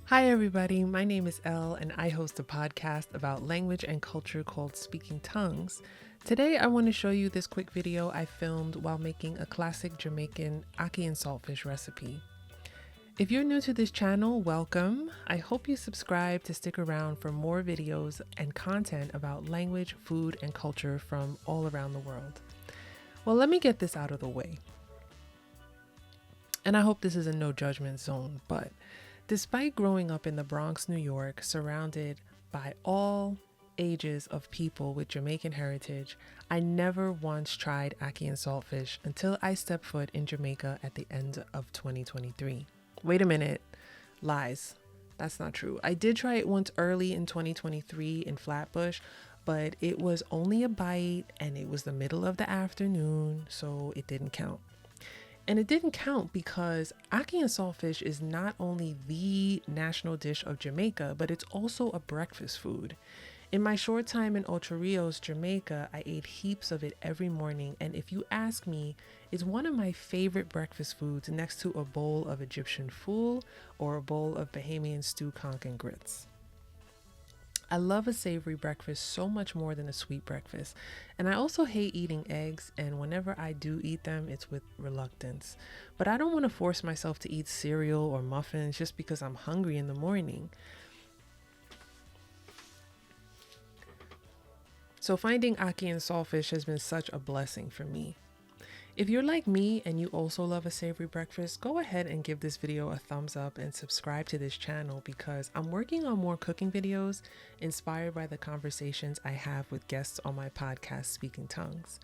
Hi, everybody. My name is Elle, and I host a podcast about language and culture called Speaking Tongues. Today, I want to show you this quick video I filmed while making a classic Jamaican ackee and saltfish recipe. If you're new to this channel, welcome. I hope you subscribe to stick around for more videos and content about language, food, and culture from all around the world. Well, let me get this out of the way. And I hope this is a no judgment zone, but despite growing up in the Bronx, New York, surrounded by all ages of people with Jamaican heritage, I never once tried ackee and saltfish until I stepped foot in Jamaica at the end of 2023. Wait a minute, lies. That's not true. I did try it once early in 2023 in Flatbush, but it was only a bite and it was the middle of the afternoon, so it didn't count. And it didn't count because ackee and saltfish is not only the national dish of Jamaica, but it's also a breakfast food. In my short time in Ocho Rios, Jamaica, I ate heaps of it every morning. And if you ask me, it's one of my favorite breakfast foods next to a bowl of Egyptian fool or a bowl of Bahamian stew conch and grits. I love a savory breakfast so much more than a sweet breakfast. And I also hate eating eggs, and whenever I do eat them, it's with reluctance. But I don't want to force myself to eat cereal or muffins just because I'm hungry in the morning. So finding ackee and saltfish has been such a blessing for me. If you're like me and you also love a savory breakfast, go ahead and give this video a thumbs up and subscribe to this channel because I'm working on more cooking videos inspired by the conversations I have with guests on my podcast, Speaking Tongues.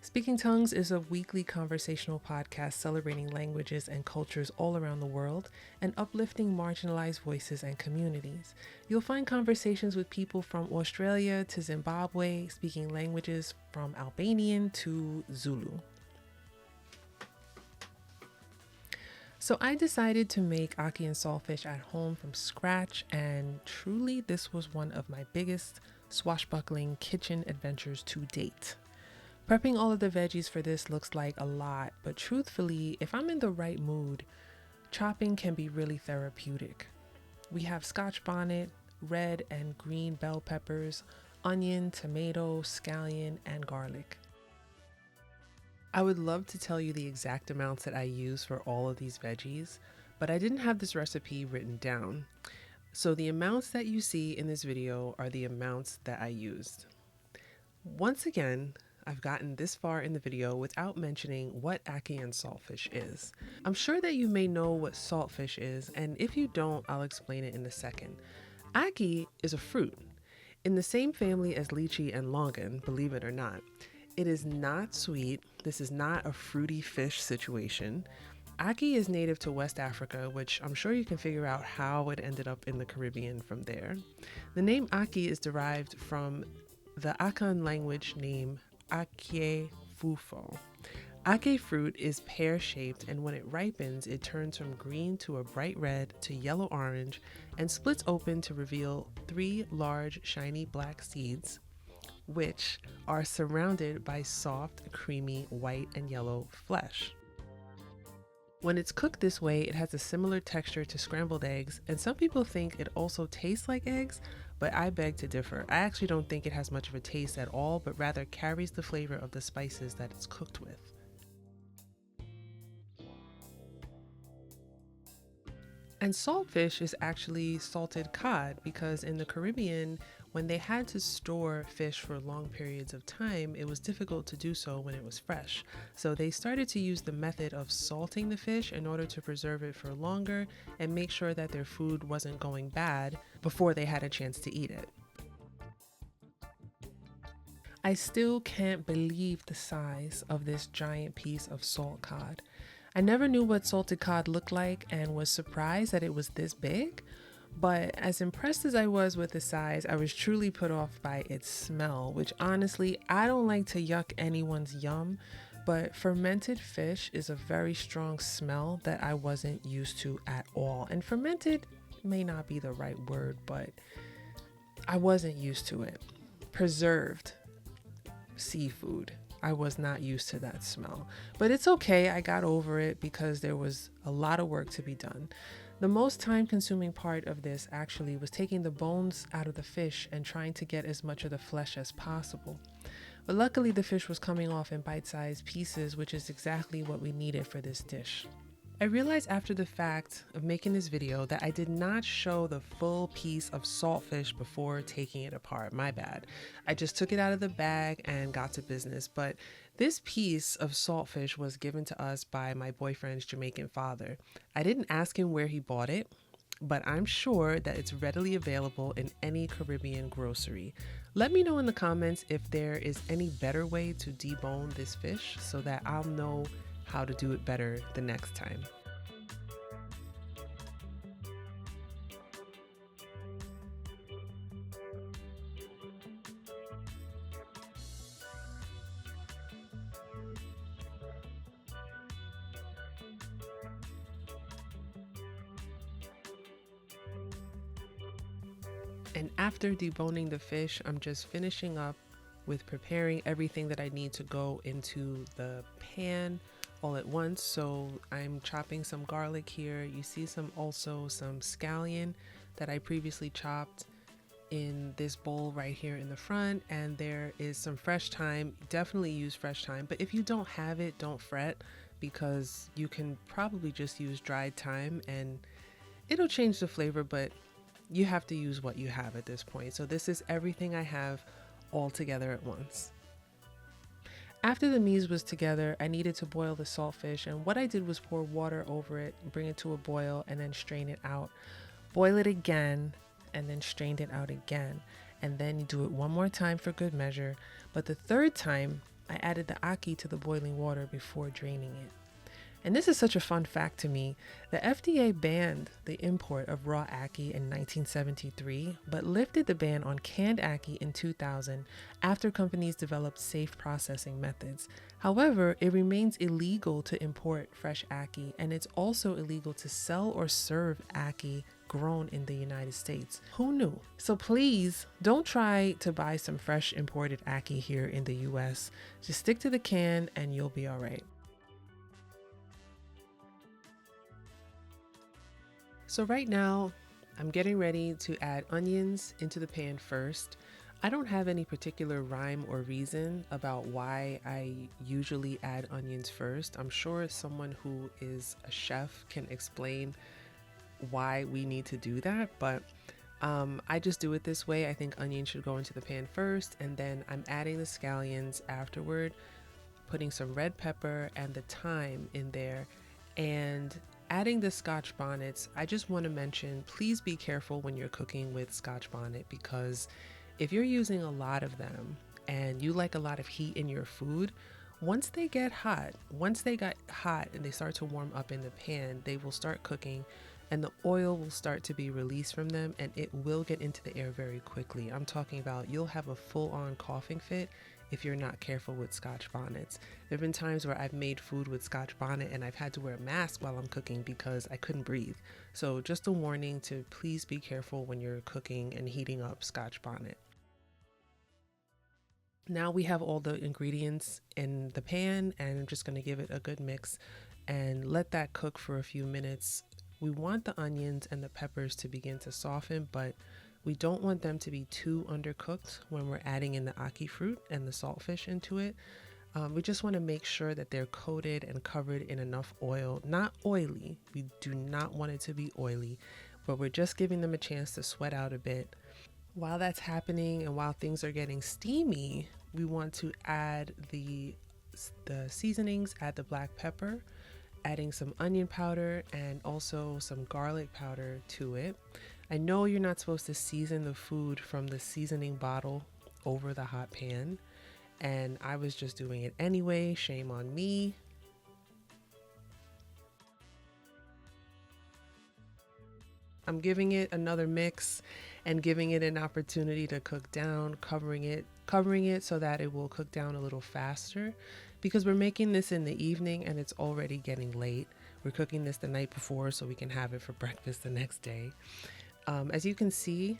Speaking Tongues is a weekly conversational podcast celebrating languages and cultures all around the world and uplifting marginalized voices and communities. You'll find conversations with people from Australia to Zimbabwe, speaking languages from Albanian to Zulu. So I decided to make ackee and saltfish at home from scratch, and truly this was one of my biggest swashbuckling kitchen adventures to date. Prepping all of the veggies for this looks like a lot, but truthfully, if I'm in the right mood, chopping can be really therapeutic. We have scotch bonnet, red and green bell peppers, onion, tomato, scallion, and garlic. I would love to tell you the exact amounts that I use for all of these veggies, but I didn't have this recipe written down. So the amounts that you see in this video are the amounts that I used. Once again, I've gotten this far in the video without mentioning what ackee and saltfish is. I'm sure that you may know what saltfish is, and if you don't, I'll explain it in a second. Ackee is a fruit in the same family as lychee and longan, believe it or not. It is not sweet. This is not a fruity fish situation. Ackee is native to West Africa, which I'm sure you can figure out how it ended up in the Caribbean from there. The name ackee is derived from the Akan language name Ackee Fufo. Ackee fruit is pear-shaped, and when it ripens, it turns from green to a bright red to yellow-orange and splits open to reveal 3 large, shiny black seeds, which are surrounded by soft, creamy white and yellow flesh. When it's cooked this way, it has a similar texture to scrambled eggs, and some people think it also tastes like eggs, but I beg to differ. I actually don't think it has much of a taste at all, but rather carries the flavor of the spices that it's cooked with. And saltfish is actually salted cod because in the Caribbean, when they had to store fish for long periods of time, it was difficult to do so when it was fresh. So they started to use the method of salting the fish in order to preserve it for longer and make sure that their food wasn't going bad before they had a chance to eat it. I still can't believe the size of this giant piece of salt cod. I never knew what salted cod looked like and was surprised that it was this big, but as impressed as I was with the size, I was truly put off by its smell, which honestly, I don't like to yuck anyone's yum, but fermented fish is a very strong smell that I wasn't used to at all. And fermented may not be the right word, but I wasn't used to it. Preserved seafood, I was not used to that smell, but it's okay. I got over it because there was a lot of work to be done. The most time consuming part of this actually was taking the bones out of the fish and trying to get as much of the flesh as possible. But luckily the fish was coming off in bite-sized pieces, which is exactly what we needed for this dish. I realized after the fact of making this video that I did not show the full piece of saltfish before taking it apart. My bad. I just took it out of the bag and got to business. But this piece of saltfish was given to us by my boyfriend's Jamaican father. I didn't ask him where he bought it, but I'm sure that it's readily available in any Caribbean grocery. Let me know in the comments if there is any better way to debone this fish so that I'll know how to do it better the next time. And after deboning the fish, I'm just finishing up with preparing everything that I need to go into the pan all at once. So I'm chopping some garlic here. You see some scallion that I previously chopped in this bowl right here in the front, and there is some fresh thyme. Definitely use fresh thyme, but if you don't have it, don't fret, because you can probably just use dried thyme and it'll change the flavor, but you have to use what you have at this point. So this is everything I have all together at once. After the mise was together, I needed to boil the saltfish, and what I did was pour water over it, bring it to a boil, and then strain it out. Boil it again, and then strain it out again. And then you do it one more time for good measure. But the third time, I added the ackee to the boiling water before draining it. And this is such a fun fact to me. The FDA banned the import of raw ackee in 1973, but lifted the ban on canned ackee in 2000 after companies developed safe processing methods. However, it remains illegal to import fresh ackee, and it's also illegal to sell or serve ackee grown in the United States. Who knew? So please don't try to buy some fresh imported ackee here in the US. Just stick to the can and you'll be all right. So right now, I'm getting ready to add onions into the pan first. I don't have any particular rhyme or reason about why I usually add onions first. I'm sure someone who is a chef can explain why we need to do that, but I just do it this way. I think onions should go into the pan first, and then I'm adding the scallions afterward, putting some red pepper and the thyme in there, and adding the Scotch bonnets. I just want to mention, please be careful when you're cooking with Scotch bonnet, because if you're using a lot of them and you like a lot of heat in your food, once they get hot and they start to warm up in the pan, they will start cooking and the oil will start to be released from them, and it will get into the air very quickly. I'm talking about you'll have a full-on coughing fit if you're not careful with Scotch bonnets. There have been times where I've made food with Scotch bonnet and I've had to wear a mask while I'm cooking because I couldn't breathe. So just a warning to please be careful when you're cooking and heating up Scotch bonnet. Now we have all the ingredients in the pan, and I'm just going to give it a good mix and let that cook for a few minutes. We want the onions and the peppers to begin to soften, but we don't want them to be too undercooked when we're adding in the ackee fruit and the saltfish into it. We just want to make sure that they're coated and covered in enough oil, not oily. We do not want it to be oily, but we're just giving them a chance to sweat out a bit. While that's happening and while things are getting steamy, we want to add the seasonings, add the black pepper, adding some onion powder and also some garlic powder to it. I know you're not supposed to season the food from the seasoning bottle over the hot pan, and I was just doing it anyway. Shame on me. I'm giving it another mix and giving it an opportunity to cook down, covering it so that it will cook down a little faster, because we're making this in the evening and it's already getting late. We're cooking this the night before so we can have it for breakfast the next day. As you can see,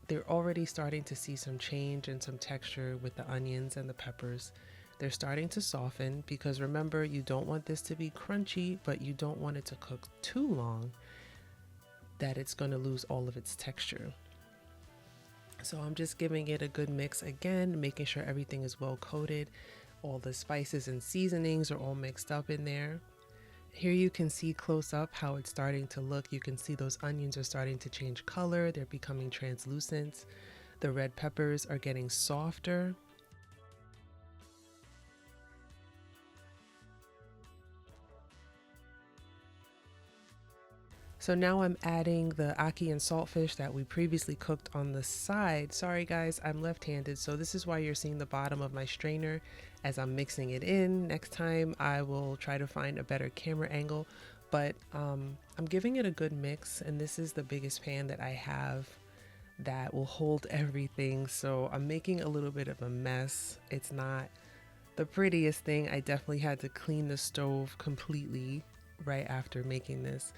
they're already starting to see some change and some texture with the onions and the peppers. They're starting to soften, because remember, you don't want this to be crunchy, but you don't want it to cook too long. that it's going to lose all of its texture. So I'm just giving it a good mix again, making sure everything is well coated. All the spices and seasonings are all mixed up in there. Here you can see close up how it's starting to look. You can see those onions are starting to change color. They're becoming translucent. The red peppers are getting softer. So now I'm adding the ackee and saltfish that we previously cooked on the side. Sorry guys, I'm left-handed, so this is why you're seeing the bottom of my strainer as I'm mixing it in. Next time I will try to find a better camera angle, but I'm giving it a good mix, and this is the biggest pan that I have that will hold everything. So I'm making a little bit of a mess. It's not the prettiest thing. I definitely had to clean the stove completely right after making this.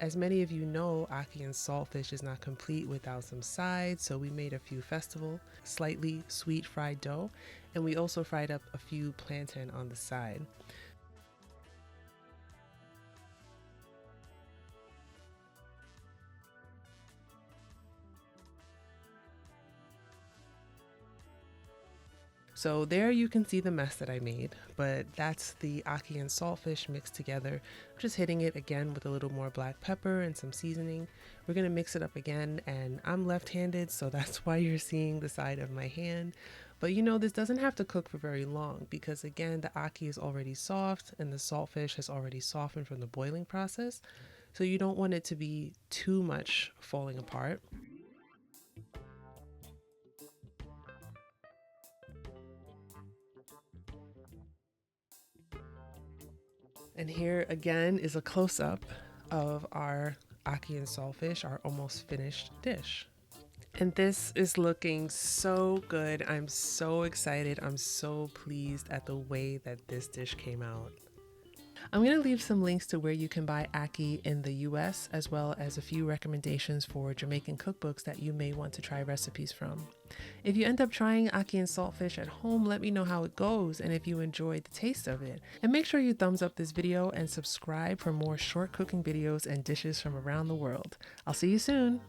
As many of you know, ackee and saltfish is not complete without some sides, so we made a few festival, slightly sweet fried dough, and we also fried up a few plantain on the side. So there you can see the mess that I made, but that's the ackee and saltfish mixed together. I'm just hitting it again with a little more black pepper and some seasoning. We're gonna mix it up again, and I'm left-handed, so that's why you're seeing the side of my hand. But you know, this doesn't have to cook for very long because again, the ackee is already soft and the saltfish has already softened from the boiling process. So you don't want it to be too much falling apart. And here again is a close-up of our ackee and saltfish, our almost finished dish. And this is looking so good. I'm so excited. I'm so pleased at the way that this dish came out. I'm going to leave some links to where you can buy ackee in the US, as well as a few recommendations for Jamaican cookbooks that you may want to try recipes from. If you end up trying ackee and saltfish at home, let me know how it goes and if you enjoyed the taste of it. And make sure you thumbs up this video and subscribe for more short cooking videos and dishes from around the world. I'll see you soon.